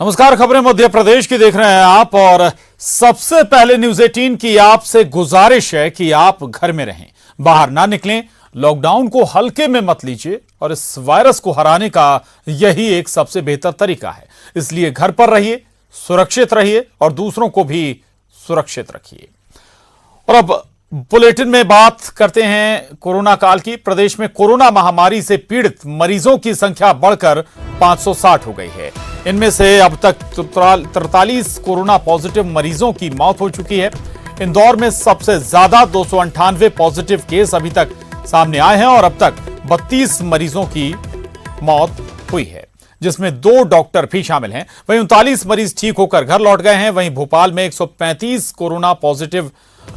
नमस्कार, खबरें मध्य प्रदेश की देख रहे हैं आप। और सबसे पहले न्यूज 18 की आपसे गुजारिश है कि आप घर में रहें, बाहर ना निकलें, लॉकडाउन को हल्के में मत लीजिए और इस वायरस को हराने का यही एक सबसे बेहतर तरीका है। इसलिए घर पर रहिए, सुरक्षित रहिए और दूसरों को भी सुरक्षित रखिए। और अब बुलेटिन में बात करते हैं कोरोना काल की। प्रदेश में कोरोना महामारी से पीड़ित मरीजों की संख्या बढ़कर 560 हो गई है। इनमें से अब तक 43 कोरोना पॉजिटिव मरीजों की मौत हो चुकी है। इंदौर में सबसे ज्यादा 298 पॉजिटिव केस अभी तक सामने आए हैं और अब तक 32 मरीजों की मौत हुई है, जिसमें 2 डॉक्टर भी शामिल हैं। वहीं 39 मरीज ठीक होकर घर लौट गए हैं। वहीं भोपाल में 135 कोरोना पॉजिटिव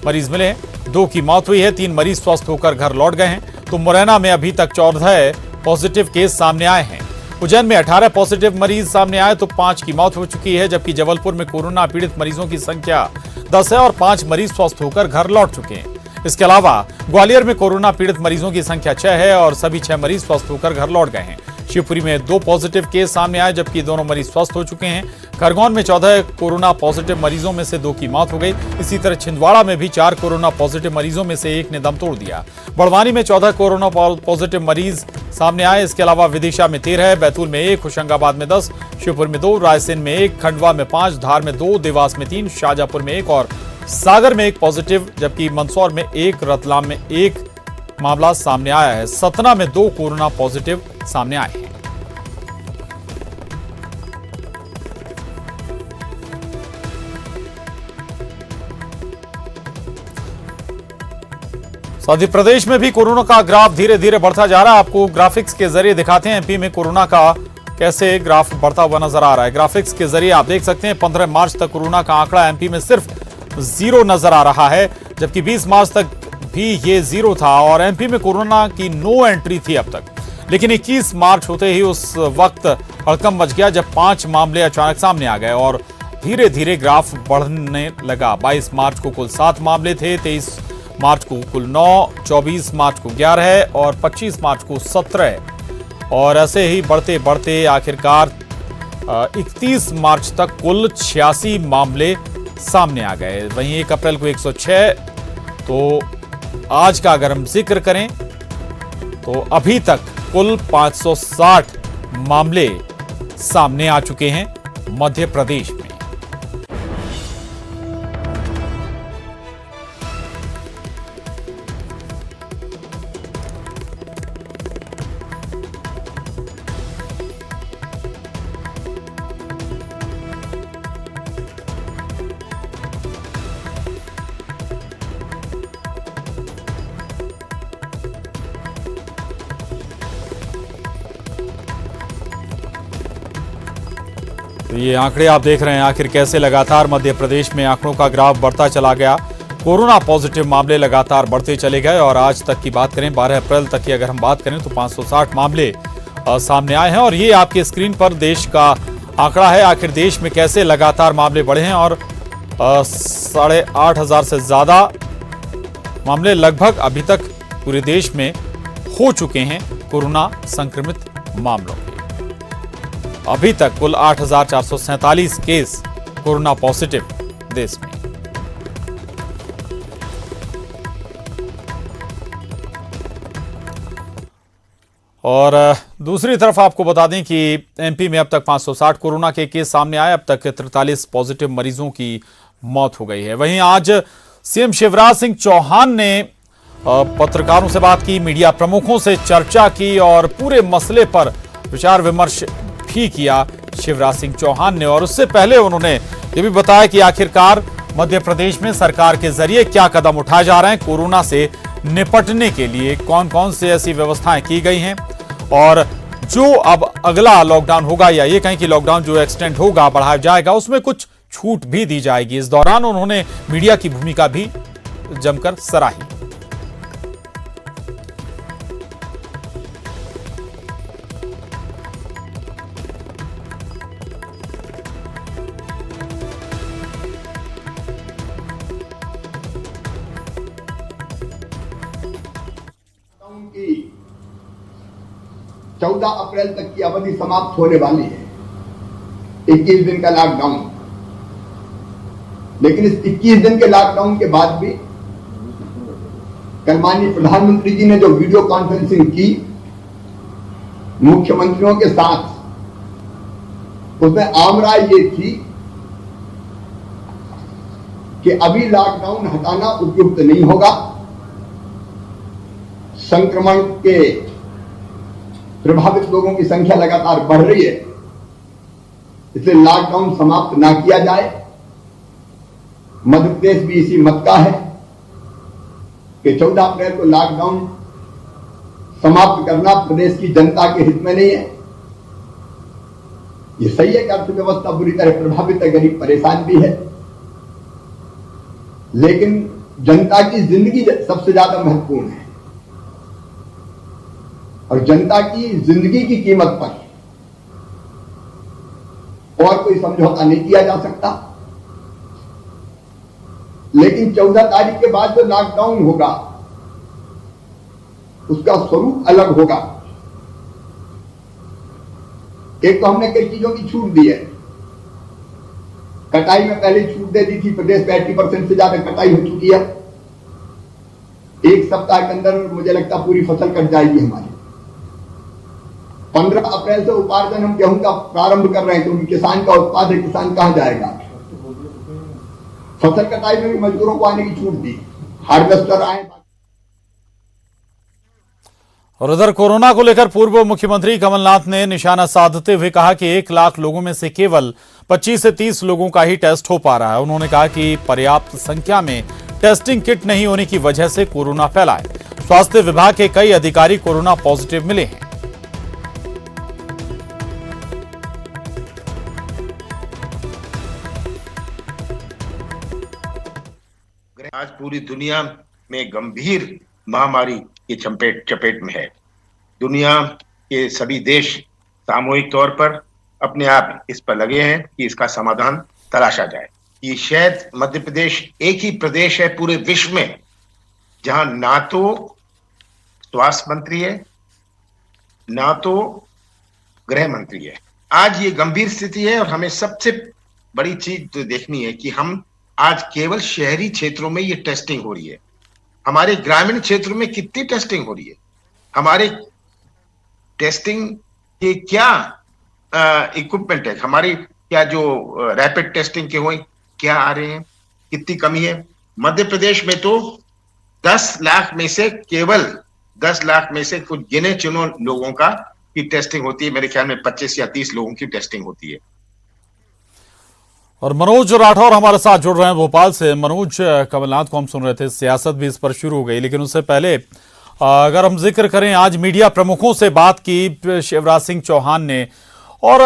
मरीज मिले हैं, 2 की मौत हुई है, 3 मरीज स्वस्थ होकर घर लौट गए हैं। तो मुरैना में अभी तक 14 पॉजिटिव केस सामने आए हैं। उज्जैन में 18 पॉजिटिव मरीज सामने आए तो 5 की मौत हो चुकी है, जबकि जबलपुर में कोरोना पीड़ित मरीजों की संख्या 10 है और 5 मरीज स्वस्थ होकर घर लौट चुके हैं। इसके अलावा ग्वालियर में कोरोना पीड़ित मरीजों की संख्या 6 है और सभी 6 मरीज स्वस्थ होकर घर लौट गए हैं। शिवपुरी में 2 पॉजिटिव केस सामने आए, जबकि दोनों मरीज स्वस्थ हो चुके हैं। खरगोन में 14 कोरोना पॉजिटिव मरीजों में से 2 की मौत हो गई। इसी तरह छिंदवाड़ा में भी 4 कोरोना पॉजिटिव मरीजों में से 1 ने दम तोड़ दिया। बड़वानी में 14 कोरोना पॉजिटिव मरीज सामने आए। इसके अलावा विदिशा में 13, बैतूल में 1, होशंगाबाद में 10, शिवपुर में 2, रायसेन में 1, खंडवा में 5, धार में 2, देवास में 3, शाजापुर में 1 और सागर में 1 पॉजिटिव, जबकि मंदसौर में 1, रतलाम में 1 मामला सामने आया है। सतना में 2 कोरोना पॉजिटिव सामने आए हैं। साथ ही प्रदेश में भी कोरोना का ग्राफ धीरे धीरे बढ़ता जा रहा है। आपको ग्राफिक्स के जरिए दिखाते हैं एमपी में कोरोना का कैसे ग्राफ बढ़ता हुआ नजर आ रहा है। ग्राफिक्स के जरिए आप देख सकते हैं 15 मार्च तक कोरोना का आंकड़ा एमपी में सिर्फ 0 नजर आ रहा है, जबकि 20 मार्च तक भी ये 0 था और एमपी में कोरोना की नो एंट्री थी अब तक। लेकिन 21 मार्च होते ही उस वक्त हड़कंप मच गया जब 5 मामले अचानक सामने आ गए और धीरे धीरे ग्राफ बढ़ने लगा। 22 मार्च को कुल 7 मामले थे, 23 मार्च को कुल 9, 24 मार्च को 11 और 25 मार्च को 17 और ऐसे ही बढ़ते बढ़ते आखिरकार 31 मार्च तक कुल 86 मामले सामने आ गए। वहीं 1 अप्रैल को 106। तो आज का अगर हम जिक्र करें तो अभी तक कुल 560 मामले सामने आ चुके हैं मध्य प्रदेश में। तो ये आंकड़े आप देख रहे हैं आखिर कैसे लगातार मध्य प्रदेश में आंकड़ों का ग्राफ बढ़ता चला गया। कोरोना पॉजिटिव मामले लगातार बढ़ते चले गए और आज तक की बात करें 12 अप्रैल तक की अगर हम बात करें तो 560 मामले सामने आए हैं। और ये आपके स्क्रीन पर देश का आंकड़ा है, आखिर देश में कैसे लगातार मामले बढ़े हैं और 8,500 से ज्यादा मामले लगभग अभी तक पूरे देश में हो चुके हैं कोरोना संक्रमित मामलों के। अभी तक कुल 8,447 केस कोरोना पॉजिटिव देश में। और दूसरी तरफ आपको बता दें कि एमपी में अब तक 560 कोरोना के केस सामने आए। अब तक 43 पॉजिटिव मरीजों की मौत हो गई है। वहीं आज सीएम शिवराज सिंह चौहान ने पत्रकारों से बात की, मीडिया प्रमुखों से चर्चा की और पूरे मसले पर विचार विमर्श भी किया शिवराज सिंह चौहान ने। और उससे पहले उन्होंने ये भी बताया कि आखिरकार मध्य प्रदेश में सरकार के जरिए क्या कदम उठाए जा रहे हैं, कोरोना से निपटने के लिए कौन कौन से ऐसी व्यवस्थाएं की गई हैं और जो अब अगला लॉकडाउन होगा या ये कहें कि लॉकडाउन जो एक्सटेंड होगा, बढ़ाया जाएगा, उसमें कुछ छूट भी दी जाएगी। इस दौरान उन्होंने मीडिया की भूमिका भी जमकर सराही। की 14 अप्रैल तक की अवधि समाप्त होने वाली है। 21 दिन का लॉकडाउन। लेकिन इस 21 दिन के लॉकडाउन के बाद भी कल माननीय प्रधानमंत्री जी ने जो वीडियो कॉन्फ्रेंसिंग की मुख्यमंत्रियों के साथ, उसमें आम राय ये थी कि अभी लॉकडाउन हटाना उपयुक्त नहीं होगा, संक्रमण के प्रभावित लोगों की संख्या लगातार बढ़ रही है, इसलिए लॉकडाउन समाप्त ना किया जाए। मध्य प्रदेश भी इसी मत का है कि 14 अप्रैल को लॉकडाउन समाप्त करना प्रदेश की जनता के हित में नहीं है। यह सही है कि अर्थव्यवस्था बुरी तरह प्रभावित है, गरीब परेशान भी है, लेकिन जनता की जिंदगी सबसे ज्यादा महत्वपूर्ण है और जनता की जिंदगी की कीमत पर और कोई समझौता नहीं किया जा सकता। लेकिन 14 तारीख के बाद जो लॉकडाउन होगा उसका स्वरूप अलग होगा। एक तो हमने कई चीजों की छूट दी है, कटाई में पहले छूट दे दी थी, प्रदेश में 80% से ज्यादा कटाई हो चुकी है। एक सप्ताह के अंदर मुझे लगता पूरी फसल कट जाएगी हमारी। 15 अप्रैल से उपार्जन हम गेहूं का प्रारंभ कर रहे हैं, क्योंकि किसान का उत्पाद है, किसान कहां जाएगा। फसल कटाई में भी मजदूरों को आने की छूट दी, हार्वेस्टर आए। और उधर कोरोना को लेकर पूर्व मुख्यमंत्री कमलनाथ ने निशाना साधते हुए कहा कि 1 लाख लोगों में से केवल 25 से 30 लोगों का ही टेस्ट हो पा रहा है। उन्होंने कहा कि पर्याप्त संख्या में टेस्टिंग किट नहीं होने की वजह से कोरोना फैला है। स्वास्थ्य विभाग के कई अधिकारी कोरोना पॉजिटिव मिले हैं। आज पूरी दुनिया में गंभीर महामारी की चपेट में है। दुनिया के सभी देश सामूहिक तौर पर अपने आप इस पर लगे हैं कि इसका समाधान तलाशा जाए। ये शायद मध्य प्रदेश एक ही प्रदेश है पूरे विश्व में जहां ना तो स्वास्थ्य मंत्री है, ना तो गृह मंत्री है। आज ये गंभीर स्थिति है और हमें सबसे बड़ी चीज तो देखनी है कि हम आज केवल शहरी क्षेत्रों में ये टेस्टिंग हो रही है। हमारे ग्रामीण क्षेत्रों में कितनी टेस्टिंग हो रही है, हमारे टेस्टिंग के क्या इक्विपमेंट है, हमारी क्या जो रैपिड टेस्टिंग के हुए क्या आ रहे हैं, कितनी कमी है। मध्य प्रदेश में तो 10 लाख में से केवल 10 लाख में से कुछ गिने चुने लोगों का की टेस्टिंग होती है। मेरे ख्याल में 25 या 30 लोगों की टेस्टिंग होती है। और मनोज राठौर हमारे साथ जुड़ रहे हैं भोपाल से। मनोज, कमलनाथ को हम सुन रहे थे, सियासत भी इस पर शुरू हो गई, लेकिन उससे पहले अगर हम जिक्र करें, आज मीडिया प्रमुखों से बात की शिवराज सिंह चौहान ने, और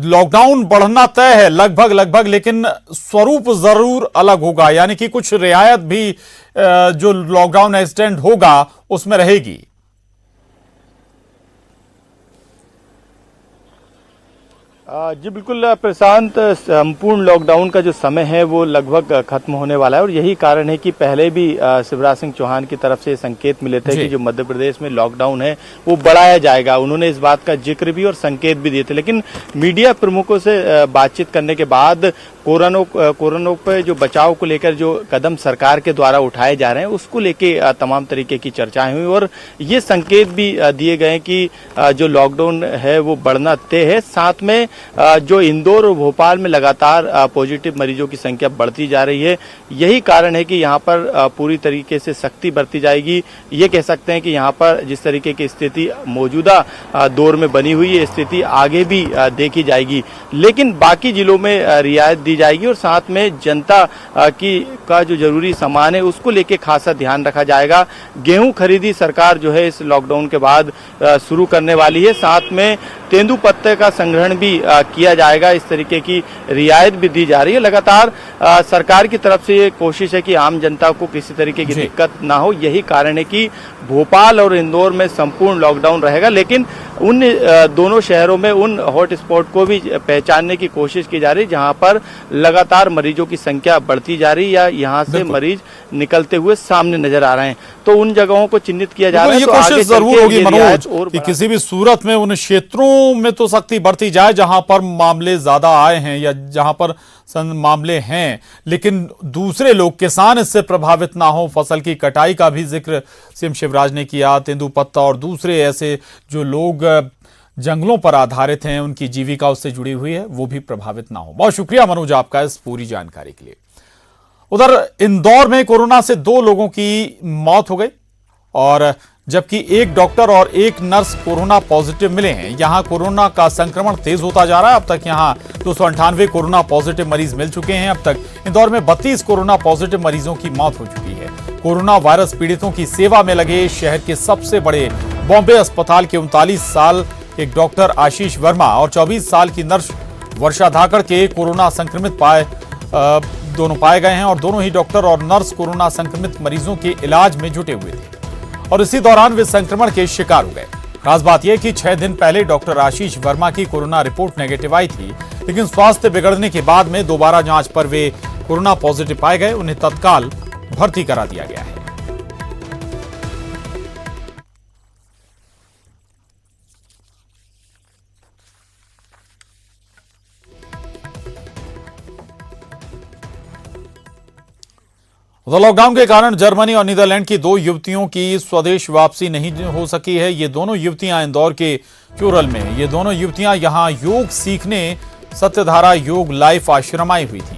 लॉकडाउन बढ़ना तय है लगभग, लेकिन स्वरूप जरूर अलग होगा, यानी कि कुछ रियायत भी जो लॉकडाउन एक्सटेंड होगा उसमें रहेगी। जी बिल्कुल प्रशांत, संपूर्ण लॉकडाउन का जो समय है वो लगभग खत्म होने वाला है और यही कारण है कि पहले भी शिवराज सिंह चौहान की तरफ से संकेत मिले थे कि जो मध्य प्रदेश में लॉकडाउन है वो बढ़ाया जाएगा। उन्होंने इस बात का जिक्र भी और संकेत भी दिए थे, लेकिन मीडिया प्रमुखों से बातचीत करने के बाद कोरोना पे जो बचाव को लेकर जो कदम सरकार के द्वारा उठाए जा रहे हैं उसको लेके तमाम तरीके की चर्चाएं हुई और ये संकेत भी दिए गए कि जो लॉकडाउन है वो बढ़ना तय है। साथ में जो इंदौर और भोपाल में लगातार पॉजिटिव मरीजों की संख्या बढ़ती जा रही है, यही कारण है कि यहाँ पर पूरी तरीके से सख्ती बरती जाएगी। ये कह सकते हैं कि यहाँ पर जिस तरीके की स्थिति मौजूदा दौर में बनी हुई है, स्थिति आगे भी देखी जाएगी, लेकिन बाकी जिलों में रियायत दी जाएगी और साथ में जनता का जो जरूरी सामान है उसको लेके खासा ध्यान रखा जाएगा। गेहूं खरीदी सरकार जो है इस लॉकडाउन के बाद शुरू करने वाली है। साथ में तेंदुपत्ते का संग्रहण भी किया जाएगा। इस तरीके की रियायत भी दी जा रही है। लगातार सरकार की तरफ से ये कोशिश है कि आम जनता को किसी तरीके की दिक्कत ना हो। यही कारण है कि भोपाल और इंदौर में संपूर्ण लॉकडाउन रहेगा, लेकिन उन दोनों शहरों में उन हॉट स्पॉट को भी पहचानने की कोशिश की जा रही है जहां पर लगातार मरीजों की संख्या बढ़ती जा रही है या यहां से मरीज निकलते हुए सामने नजर आ रहे हैं, तो उन जगहों को चिन्हित किया जा रहा है। ये कोशिश जरूर होगी मनोज कि किसी भी सूरत में उन क्षेत्रों में तो सख्ती बढ़ती जाए जहां जहां पर मामले ज्यादा आए हैं या जहां पर मामले हैं, लेकिन दूसरे लोग किसान इससे प्रभावित ना हो। फसल की कटाई का भी जिक्र सीएम शिवराज ने किया। तेंदुपत्ता और दूसरे ऐसे जो लोग जंगलों पर आधारित हैं, उनकी जीविका उससे जुड़ी हुई है, वो भी प्रभावित ना हो। बहुत शुक्रिया मनोज आपका इस पूरी जानकारी के लिए। उधर इंदौर में कोरोना से 2 लोगों की मौत हो गई और जबकि एक डॉक्टर और एक नर्स कोरोना पॉजिटिव मिले हैं। यहां कोरोना का संक्रमण तेज होता जा रहा है। अब तक यहां 298 कोरोना पॉजिटिव मरीज मिल चुके हैं। अब तक इंदौर में 32 कोरोना पॉजिटिव मरीजों की मौत हो चुकी है। कोरोना वायरस पीड़ितों की सेवा में लगे शहर के सबसे बड़े बॉम्बे अस्पताल के 39 साल एक डॉक्टर आशीष वर्मा और 24 साल की नर्स वर्षा धाकड़ के कोरोना संक्रमित दोनों पाए गए हैं और दोनों ही डॉक्टर और नर्स कोरोना संक्रमित मरीजों के इलाज में जुटे हुए थे और इसी दौरान वे संक्रमण के शिकार हो गए। खास बात यह कि 6 दिन पहले डॉक्टर आशीष वर्मा की कोरोना रिपोर्ट नेगेटिव आई थी, लेकिन स्वास्थ्य बिगड़ने के बाद में दोबारा जांच पर वे कोरोना पॉजिटिव पाए गए। उन्हें तत्काल भर्ती करा दिया गया है। लॉकडाउन के कारण जर्मनी और नीदरलैंड की 2 युवतियों की स्वदेश वापसी नहीं हो सकी है। ये दोनों युवतियां इंदौर के चोरल में, ये दोनों युवतियां यहां योग सीखने सत्यधारा योग लाइफ आश्रम आई हुई थी।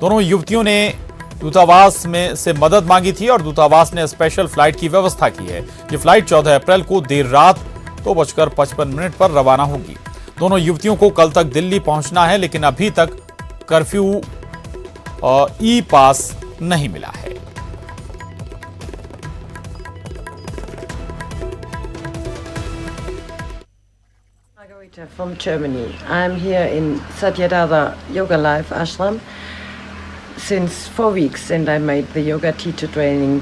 दोनों युवतियों ने दूतावास में से मदद मांगी थी और दूतावास ने स्पेशल फ्लाइट की व्यवस्था की है। ये फ्लाइट 14 अप्रैल को देर रात 2:55 पर रवाना होगी। दोनों युवतियों को कल तक दिल्ली पहुंचना है, लेकिन अभी तक कर्फ्यू ई पास नहीं मिला है। Margarita from Germany. I'm here in Satyadhara Yoga Life Ashram since 4 weeks, and I made the yoga teacher training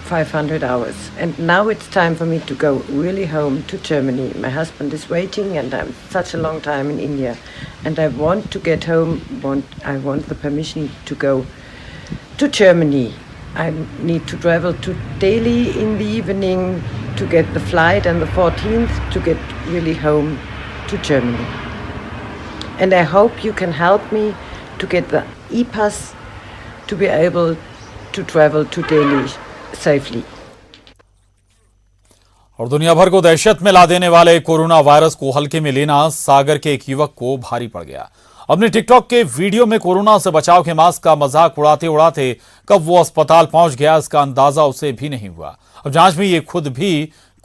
500 hours. And now it's time for me to go really home to Germany. My husband is waiting, and I'm such a long time in India, and I want to get home. I want the permission to go to Germany. I need to travel to Delhi in the evening to get the flight on the 14th to get really home to Germany. And I hope you can help me to get the e-pass to be able to travel to Delhi safely. और दुनिया भर को दहशत में ला देने वाले corona virus को हल्के में लेना सागर के एक युवक को भारी पड़ गया। अपने टिकटॉक के वीडियो में कोरोना से बचाव के मास्क का मजाक उड़ाते उड़ाते कब वो अस्पताल पहुंच गया, इसका अंदाजा उसे भी नहीं हुआ। अब जांच में ये खुद भी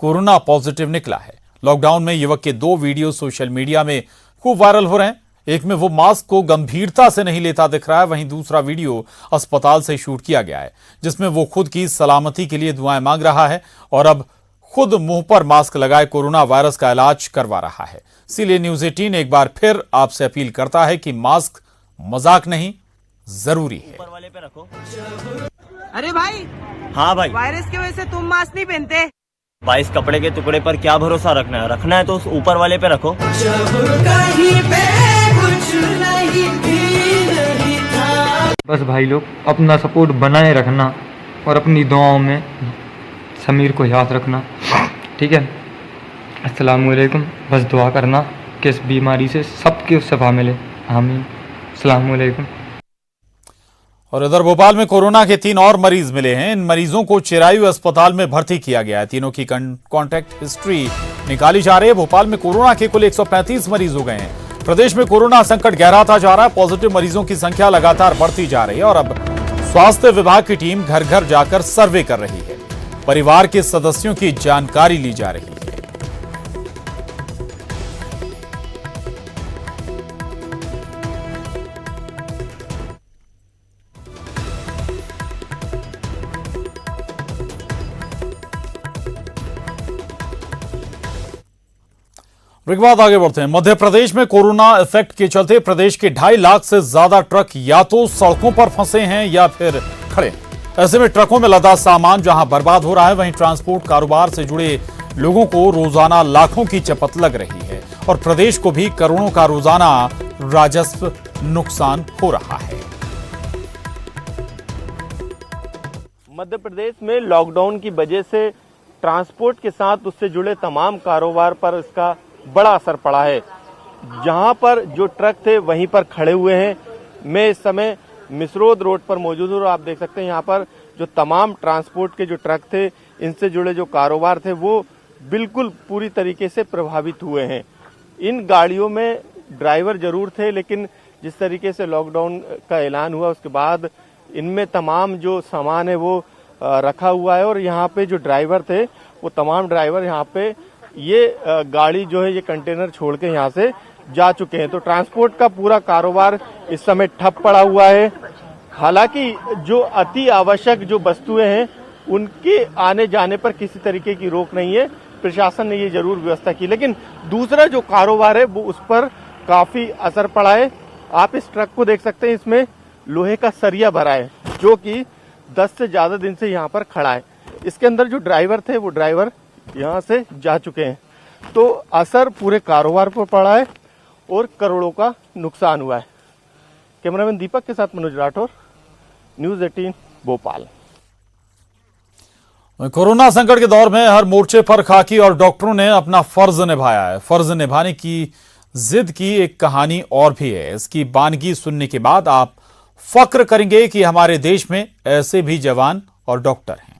कोरोना पॉजिटिव निकला है। लॉकडाउन में युवक के 2 वीडियो सोशल मीडिया में खूब वायरल हो रहे हैं। एक में वो मास्क को गंभीरता से नहीं लेता दिख रहा है, वहीं दूसरा वीडियो अस्पताल से शूट किया गया है, जिसमें वो खुद की सलामती के लिए दुआएं मांग रहा है और अब खुद मुंह पर मास्क लगाए कोरोना वायरस का इलाज करवा रहा है। इसीलिए न्यूज 18 एक बार फिर आपसे अपील करता है कि मास्क मजाक नहीं, जरूरी है। ऊपर वाले पे रखो। अरे भाई, हाँ भाई, वायरस की वजह से तुम मास्क नहीं पहनते। भाई इस कपड़े के टुकड़े पर क्या भरोसा रखना है तो उस ऊपर वाले पे रखो। बस भाई लोग अपना सपोर्ट बनाए रखना और अपनी दुआओं में समीर को याद रखना, ठीक है। अस्सलाम वालेकुम। बस दुआ करना कि इस बीमारी से सबके शफा मिले, आमीन। अस्सलाम वालेकुम। और इधर भोपाल में कोरोना के 3 और मरीज मिले हैं। इन मरीजों को चिरायु अस्पताल में भर्ती किया गया है। तीनों की कॉन्टैक्ट हिस्ट्री निकाली जा रही है। भोपाल में कोरोना के कुल 135 मरीज हो गए हैं। प्रदेश में कोरोना संकट गहराता जा रहा है। पॉजिटिव मरीजों की संख्या लगातार बढ़ती जा रही है और अब स्वास्थ्य विभाग की टीम घर घर जाकर सर्वे कर रही है। परिवार के सदस्यों की जानकारी ली जा रही है। ब्रेक बाद आगे बढ़ते हैं। मध्य प्रदेश में कोरोना इफेक्ट के चलते प्रदेश के 2.5 लाख से ज्यादा ट्रक या तो सड़कों पर फंसे हैं या फिर खड़े। ऐसे में ट्रकों में लदा सामान जहां बर्बाद हो रहा है, वहीं ट्रांसपोर्ट कारोबार से जुड़े लोगों को रोजाना लाखों की चपत लग रही है और प्रदेश को भी करोड़ों का रोजाना राजस्व नुकसान हो रहा है। मध्य प्रदेश में लॉकडाउन की वजह से ट्रांसपोर्ट के साथ उससे जुड़े तमाम कारोबार पर इसका बड़ा असर पड़ा है। जहां पर जो ट्रक थे वहीं पर खड़े हुए हैं। मैं इस समय मिसरोद रोड पर मौजूद हूँ और आप देख सकते हैं यहाँ पर जो तमाम ट्रांसपोर्ट के जो ट्रक थे, इनसे जुड़े जो कारोबार थे, वो बिल्कुल पूरी तरीके से प्रभावित हुए हैं। इन गाड़ियों में ड्राइवर जरूर थे, लेकिन जिस तरीके से लॉकडाउन का ऐलान हुआ उसके बाद इनमें तमाम जो सामान है वो रखा हुआ है और यहाँ पे जो ड्राइवर थे वो तमाम ड्राइवर यहाँ पे ये गाड़ी जो है ये कंटेनर छोड़ के यहाँ से जा चुके हैं। तो ट्रांसपोर्ट का पूरा कारोबार इस समय ठप पड़ा हुआ है। हालांकि जो अति आवश्यक जो वस्तुएं हैं उनके आने जाने पर किसी तरीके की रोक नहीं है, प्रशासन ने ये जरूर व्यवस्था की, लेकिन दूसरा जो कारोबार है वो उस पर काफी असर पड़ा है। आप इस ट्रक को देख सकते हैं, इसमें लोहे का सरिया भरा है जो कि 10 से ज्यादा दिन से यहाँ पर खड़ा है। इसके अंदर जो ड्राइवर थे वो ड्राइवर यहाँ से जा चुके हैं। तो असर पूरे कारोबार पर पड़ा है और करोड़ों का नुकसान हुआ है। कैमरामैन दीपक के साथ मनोज राठौर, न्यूज़ 18 भोपाल। कोरोना संकट के दौर में हर मोर्चे पर खाकी और डॉक्टरों ने अपना फर्ज निभाया है। फर्ज निभाने की जिद की एक कहानी और भी है। इसकी बानगी सुनने के बाद आप फक्र करेंगे कि हमारे देश में ऐसे भी जवान और डॉक्टर हैं।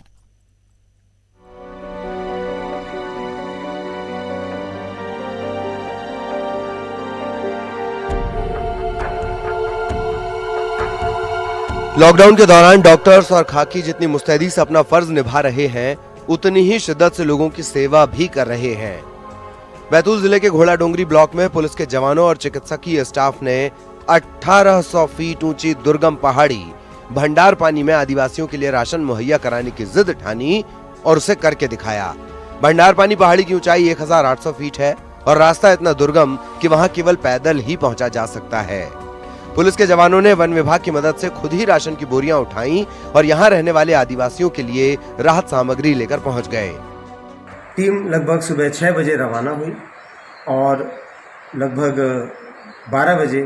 लॉकडाउन के दौरान डॉक्टर्स और खाकी जितनी मुस्तैदी से अपना फर्ज निभा रहे हैं, उतनी ही शिद्दत से लोगों की सेवा भी कर रहे हैं। बैतूल जिले के घोड़ा डोंगरी ब्लॉक में पुलिस के जवानों और चिकित्सकीय स्टाफ ने 1800 फीट ऊंची दुर्गम पहाड़ी भंडार पानी में आदिवासियों के लिए राशन मुहैया कराने की जिद ठानी और उसे करके दिखाया। भंडार पानी पहाड़ी की ऊंचाई 1800 फीट है और रास्ता इतना दुर्गम कि वहां केवल पैदल ही पहुंचा जा सकता है। पुलिस के जवानों ने वन विभाग की मदद से खुद ही राशन की बोरियां उठाई और यहां रहने वाले आदिवासियों के लिए राहत सामग्री लेकर पहुंच गए। टीम लगभग सुबह 6 बजे रवाना हुई और लगभग 12 बजे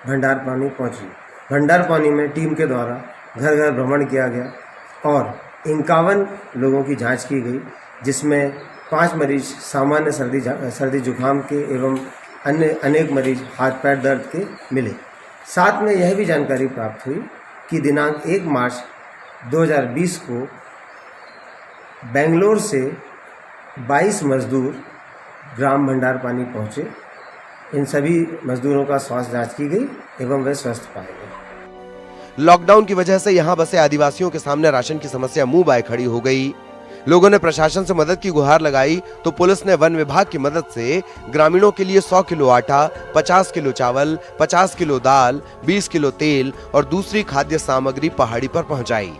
भंडार पानी पहुंची। भंडार पानी में टीम के द्वारा घर घर भ्रमण किया गया और 51 लोगों की जांच की गई, जिसमें 5 मरीज सामान्य सर्दी जुकाम के एवं अन्य अनेक मरीज हाथ पैर दर्द के मिले। साथ में यह भी जानकारी प्राप्त हुई कि दिनांक 1 मार्च 2020 को बेंगलोर से 22 मजदूर ग्राम भंडार पानी पहुंचे। इन सभी मजदूरों का स्वास्थ्य जांच की गई एवं वे स्वस्थ पाए गए। लॉकडाउन की वजह से यहां बसे आदिवासियों के सामने राशन की समस्या मुंह बाय खड़ी हो गई। लोगों ने प्रशासन से मदद की गुहार लगाई तो पुलिस ने वन विभाग की मदद से ग्रामीणों के लिए 100 किलो आटा, 50 किलो चावल, 50 किलो दाल, 20 किलो तेल और दूसरी खाद्य सामग्री पहाड़ी पर पहुंचाई।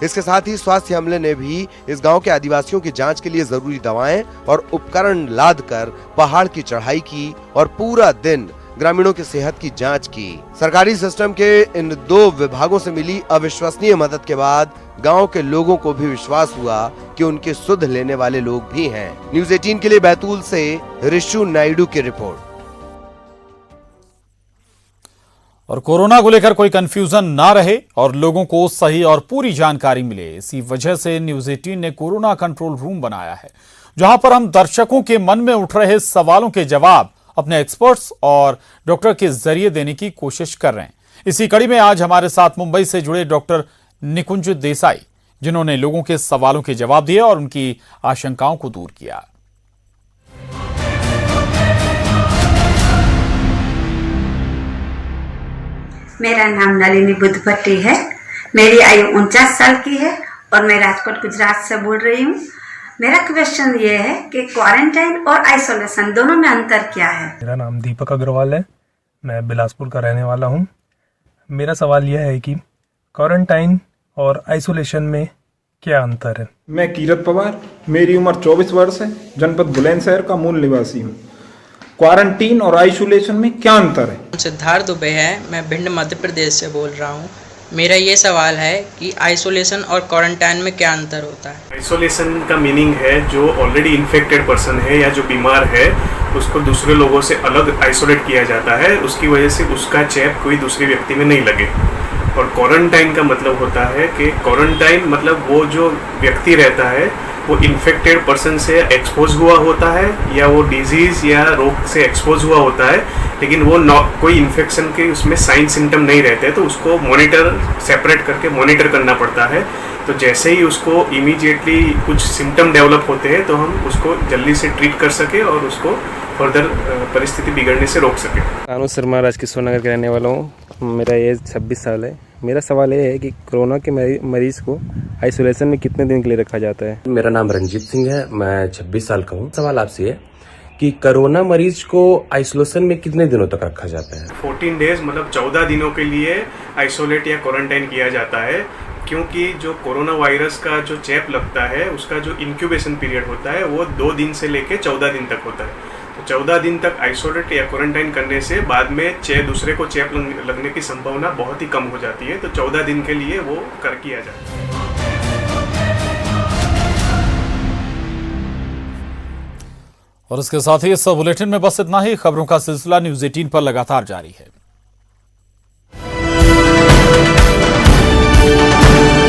इसके साथ ही स्वास्थ्य अमले ने भी इस गांव के आदिवासियों की जांच के लिए जरूरी दवाएं और उपकरण लाद कर पहाड़ की चढ़ाई की और पूरा दिन ग्रामीणों की सेहत की जांच की। सरकारी सिस्टम के इन 2 विभागों से मिली अविश्वसनीय मदद के बाद गांव के लोगों को भी विश्वास हुआ कि उनके सुध लेने वाले लोग भी हैं। न्यूज़ 18 के लिए बैतूल से ऋषु नायडू की रिपोर्ट। और कोरोना को लेकर कोई कंफ्यूजन ना रहे और लोगों को सही और पूरी जानकारी मिले, इसी वजह से न्यूज़ 18 ने कोरोना कंट्रोल रूम बनाया है, जहां पर हम दर्शकों के मन में उठ रहे सवालों के जवाब अपने एक्सपर्ट्स और डॉक्टर के जरिए देने की कोशिश कर रहे हैं। इसी कड़ी में आज हमारे साथ मुंबई से जुड़े डॉक्टर निकुंज देसाई, जिन्होंने लोगों के सवालों के जवाब दिए और उनकी आशंकाओं को दूर किया। मेरा नाम नलिनी बुद्धभट्टी है। मेरी आयु 49 साल की है और मैं राजकोट गुजरात से बोल रही हूँ। मेरा क्वेश्चन ये है कि क्वारंटाइन और आइसोलेशन दोनों में अंतर क्या है? मेरा नाम दीपक अग्रवाल है, मैं बिलासपुर का रहने वाला हूँ। मेरा सवाल यह है कि क्वारंटाइन और आइसोलेशन में क्या अंतर है? मैं कीरत पवार, मेरी उम्र 24 वर्ष है, जनपद बुलंदशहर का मूल निवासी हूँ। क्वारंटीन और आइसोलेशन में क्या अंतर है? सिद्धार्थ दुबे है, मैं भिंड मध्य प्रदेश से बोल रहा हूँ। मेरा ये सवाल है कि आइसोलेशन और क्वारंटाइन में क्या अंतर होता है? आइसोलेशन का मीनिंग है जो ऑलरेडी इन्फेक्टेड पर्सन है या जो बीमार है उसको दूसरे लोगों से अलग आइसोलेट किया जाता है, उसकी वजह से उसका चेप कोई दूसरे व्यक्ति में नहीं लगे। और क्वारंटाइन का मतलब होता है कि क्वारंटाइन मतलब वो जो व्यक्ति रहता है वो इन्फेक्टेड पर्सन से एक्सपोज हुआ होता है या वो डिजीज या रोग से एक्सपोज हुआ होता है, लेकिन वो कोई इन्फेक्शन के उसमें साइन सिम्टम नहीं रहते, तो उसको मॉनिटर सेपरेट करके मॉनिटर करना पड़ता है। तो जैसे ही उसको इमीडिएटली कुछ सिम्टम डेवलप होते हैं तो हम उसको जल्दी से ट्रीट कर सके और उसको फर्दर परिस्थिति बिगड़ने से रोक सके। कानू शर्मा राजकिशोर नगर के रहने वाला हूँ। मेरा एज 26 साल है। मेरा सवाल ये है कि कोरोना के मरीज को आइसोलेशन में कितने दिन के लिए रखा जाता है। मेरा नाम रंजीत सिंह है, मैं 26 साल का हूँ। सवाल आपसे है कि कोरोना मरीज को आइसोलेशन में कितने दिनों तक रखा जाता है। 14 डेज मतलब 14 दिनों के लिए आइसोलेट या क्वारंटाइन किया जाता है, क्योंकि जो कोरोना वायरस का जो चेप लगता है उसका जो इंक्यूबेशन पीरियड होता है वो 2 दिन से लेके 14 दिन तक होता है। तो 14 दिन तक आइसोलेट या क्वारंटाइन करने से बाद में दूसरे को चेप लगने की संभावना बहुत ही कम हो जाती है। तो 14 दिन के लिए वो किया जाता है। और इसके साथ ही इस बुलेटिन में बस इतना ही। खबरों का सिलसिला न्यूज़ 18 पर लगातार जारी है।